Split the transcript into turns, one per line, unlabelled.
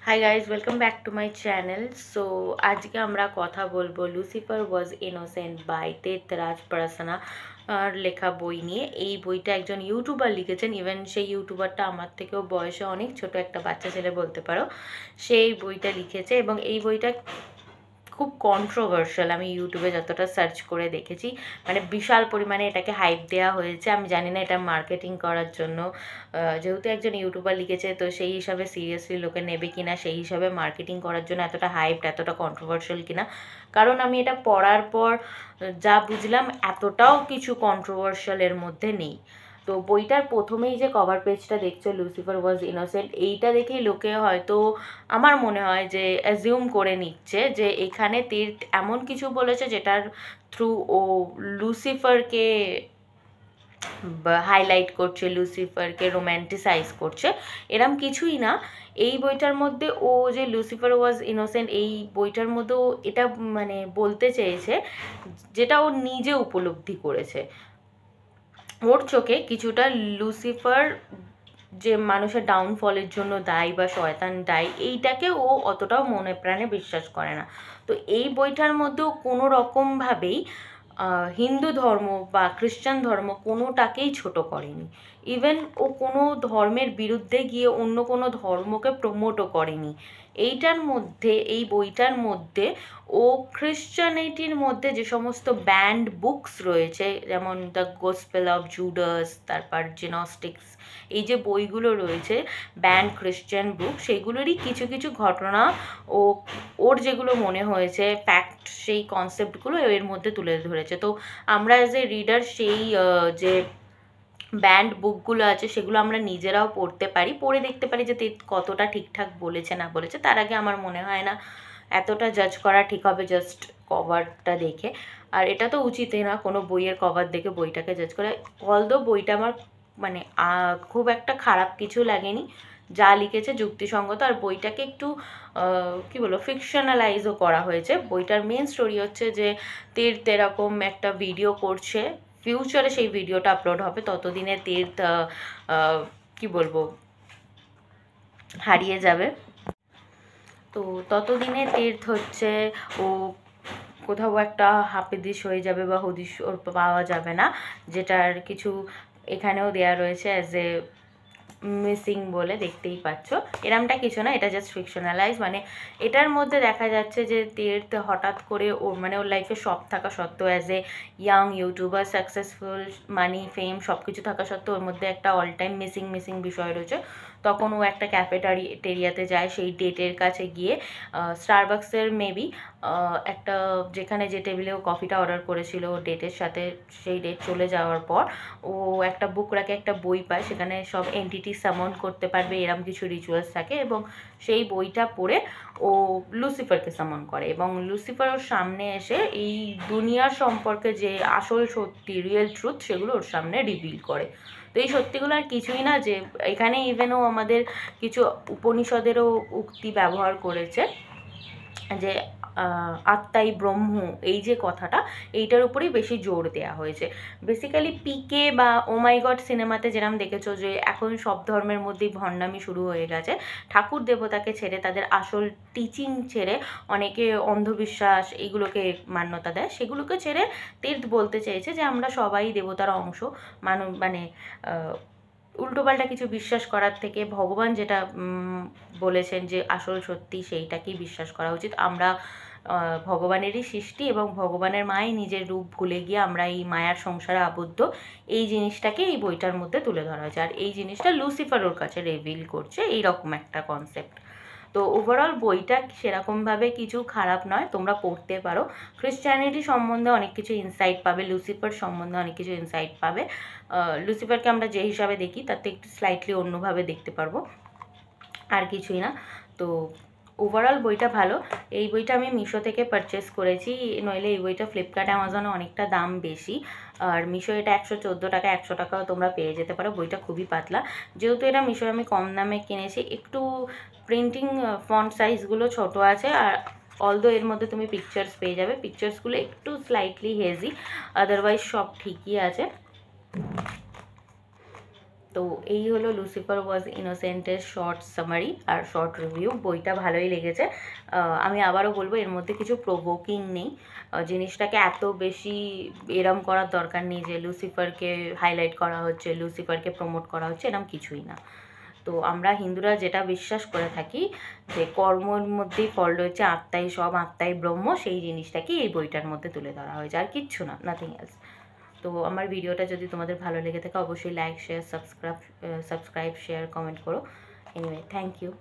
Hi guys, welcome back to my channel. So আজকে আমরা কথা বলবো লুসিফার ওয়াজ ইনোসেন্ট বাই তেতরাজ পারাসানা আর লেখা বই নিয়ে। এই বইটা একজন ইউটিউবার লিখেছেন, ইভেন সেই ইউটিউবারটা আমার থেকেও বয়সে অনেক ছোট, একটা বাচ্চা ছেলে বলতে পারো। সেই বইটা লিখেছে এবং এই বইটা খুব কন্ট্রোভার্সিয়াল। আমি ইউটিউবে যতটা সার্চ করে দেখেছি, মানে বিশাল পরিমাণে এটাকে হাইপ দেওয়া হয়েছে। আমি জানি না এটা মার্কেটিং করার জন্য, যেহেতু একজন ইউটিউবার লিখেছে তো সেই হিসাবে সিরিয়াসলি লোকে নেবে কিনা, সেই হিসাবে মার্কেটিং করার জন্য এতটা হাইপ, এতটা কন্ট্রোভার্সিয়াল কিনা। কারণ আমি এটা পড়ার পর যা বুঝলাম, এতটাও কিছু কন্ট্রোভার্সিয়াল এর মধ্যে নেই। তো বইটার প্রথমেই যে কভার পেজটা দেখছো, লুসিফার ওয়াজ ইনোসেন্ট, এইটা দেখেই লোকে হয়তো, আমার মনে হয় যে অ্যাজিউম করে নিচ্ছে যে এখানে তীর এমন কিছু বলেছে যেটার থ্রু ও লুসিফারকে হাইলাইট করছে, লুসিফারকে রোম্যান্টিসাইজ করছে। এরম কিছুই না। এই বইটার মধ্যে ও যে লুসিফার ওয়াজ ইনোসেন্ট, এই বইটার মধ্যেও এটা মানে বলতে চেয়েছে যেটা ও নিজে উপলব্ধি করেছে। ওর চোখে কিছুটা লুসিফার যে মানুষের ডাউনফলের জন্য দায়ী বা শয়তান দায়ী, এইটাকে ও অতটাও মনে প্রাণে বিশ্বাস করে না। তো এই বইটার মধ্যেও কোনো রকমভাবেই হিন্দু ধর্ম বা খ্রিস্টান ধর্ম কোনোটাকেই ছোট করেনি। ইভেন ও কোনো ধর্মের বিরুদ্ধে গিয়ে অন্য কোনো ধর্মকে প্রমোটও করেনি। এইটার মধ্যে, এই বইটার মধ্যে ও খ্রিশ্চানিটির মধ্যে যে সমস্ত ব্যান্ড বুকস রয়েছে, যেমন দ্য গসপেল অফ জুডাস, তারপর জিনস্টিক্স, এই যে বইগুলো রয়েছে ব্যান্ড খ্রিশ্চান বুক, সেগুলোরই কিছু কিছু ঘটনা ও ওর যেগুলো মনে হয়েছে ফ্যাক্ট, সেই কনসেপ্টগুলো এর মধ্যে তুলে ধরেছে। তো আমরা অ্যাজ এ রিডার সেই যে ব্যান্ড বুকগুলো আছে সেগুলো আমরা নিজেরাও পড়তে পারি, পড়ে দেখতে পারি যে কতটা ঠিকঠাক বলেছে না বলেছে। তার আগে আমার মনে হয় না এতটা জাজ করা ঠিক হবে জাস্ট কভারটা দেখে। আর এটা তো উচিতই না কোনো বইয়ের কভার দেখে বইটাকে জাজ করে। অলদো বইটা আমার মানে খুব একটা খারাপ কিছু লাগেনি, যা লিখেছে যুক্তিসঙ্গত। আর বইটাকে একটু কী বলবো, ফিকশনালাইজও করা হয়েছে। বইটার মেন স্টোরি হচ্ছে যে তীর্থ এরকম একটা ভিডিও করছে, ফিউচারে সেই ভিডিওটা আপলোড হবে, ততদিনে তীর্থ কী বলবো হারিয়ে যাবে। তো ততদিনে তীর্থ হচ্ছে ও কোথাও একটা হাপিদিশ হয়ে যাবে বা হদিশ ওর পাওয়া যাবে না, যেটার কিছু এখানেও দেয়া রয়েছে অ্যাজ এ মিসিং বলে, দেখতেই পাচ্ছ। এরমটা কিছু না, এটা জাস্ট ফিকশনালাইজ। মানে এটার মধ্যে দেখা যাচ্ছে যে তীর্থ হঠাৎ করে ও মানে ওর লাইফে সব থাকা সত্ত্বেও, as a young YouTuber, successful, money, fame সব কিছু থাকা সত্ত্বেও ওর মধ্যে একটা অল টাইম মিসিং বিষয় রয়েছে। তখন ও একটা ক্যাফেটেরিয়াতে যায়, সেই ডেটের কাছে গিয়ে স্টারবাক্সের মেবি একটা, যেখানে যে টেবিলে ও কফিটা অর্ডার করেছিল ডেটের সাথে, সেই ডেট চলে যাওয়ার পর ও একটা বুক রাখে, একটা বই পায়, সেখানে সব এন্টিটি সামন করতে পারবে এরম কিছু রিচুয়ালস থাকে। এবং সেই বইটা পড়ে ও লুসিফারকে সামন করে এবং লুসিফার ওর সামনে এসে এই দুনিয়ার সম্পর্কে যে আসল সত্যি, রিয়েল ট্রুথ, সেগুলো ওর সামনে রিভিল করে। তো এই সত্যিগুলো আর কিছুই না, যে এখানে ইভেনও আমাদের কিছু উপনিষদেরও উক্তি ব্যবহার করেছে যে আত্মাই ব্রহ্ম, এই যে কথাটা, এইটার উপরেই বেশি জোর দেওয়া হয়েছে। বেসিক্যালি পিকে বা ও মাই গড সিনেমাতে যেরকম দেখেছো যে এখন সব ধর্মের মধ্যেই ভণ্ডামি শুরু হয়ে গেছে, ঠাকুর দেবতাকে ছেড়ে, তাদের আসল টিচিং ছেড়ে অনেকে অন্ধবিশ্বাস এইগুলোকে মান্যতা দেয়, সেগুলোকে ছেড়ে তীর্থ বলতে চেয়েছে যে আমরা সবাই দেবতার অংশ। মানে উল্টোপাল্টা কিছু বিশ্বাস করার থেকে ভগবান যেটা বলেছেন যে আসল সত্যি, সেইটাকেই বিশ্বাস করা উচিত। আমরা ভগবানেরই সৃষ্টি এবং ভগবানের মাই নিজের রূপ ভুলে গিয়ে আমরা এই মায়ার সংসারে আবদ্ধ, এই জিনিসটাকে এই বইটার মধ্যে তুলে ধরা হয়েছে। আর এই জিনিসটা লুসিফার ওর কাছে রিভিল করছে, এইরকম একটা কনসেপ্ট। তো ওভারঅল বইটা সেরকমভাবে কিছু খারাপ নয়, তোমরা পড়তে পারো। খ্রিশ্চানিটি সম্বন্ধে অনেক কিছু ইনসাইট পাবে, লুসিফার সম্বন্ধে অনেক কিছু ইনসাইট পাবে। লুসিফারকে আমরা যে হিসাবে দেখি তার থেকে একটু স্লাইটলি অন্যভাবে দেখতে পারবো, আর কিছুই না। তো ওভারঅল বইটা ভালো। এই বইটা আমি মিশো থেকে পারচেস করেছি, নইলে এই বইটা ফ্লিপকার্ট, অ্যামাজনে অনেকটা দাম বেশি। আর মিশো এটা 114 টাকা, 100 টাকাও তোমরা পেয়ে যেতে পারো। বইটা খুবই পাতলা। যেহেতু এটা মিশো আমি কম দামে কিনেছি, একটু প্রিন্টিং ফন্ট সাইজগুলো ছোট আছে, আর অলদো এর মধ্যে তুমি পিকচার্স পেয়ে যাবে, পিকচার্সগুলো একটু স্লাইটলি হেজি, আদারওয়াইজ সব ঠিকই আছে। তো এই হলো লুসিফার ওয়াজ ইনোসেন্টের শর্ট সামারি আর শর্ট রিভিউ। বইটা ভালোই লেগেছে। আমি আবারও বলবো, এর মধ্যে কিছু প্রভোকিং নেই। জিনিসটাকে এত বেশি এরম করার দরকার নেই যে লুসিফারকে হাইলাইট করা হচ্ছে, লুসিফারকে প্রমোট করা হচ্ছে, এরম কিছুই না। তো আমরা হিন্দুরা যেটা বিশ্বাস করে থাকি যে কর্মর মধ্যেই ফল রয়েছে, আত্মাই সব, আত্মাই ব্রহ্ম, সেই জিনিসটাকে এই বইটার মধ্যে তুলে ধরা হয়েছে, আর কিচ্ছু না, নাথিং এলস। তো আমার ভিডিওটা যদি তোমাদের ভালো লেগে থাকে অবশ্যই like share subscribe share comment করো। Anyway, thank you.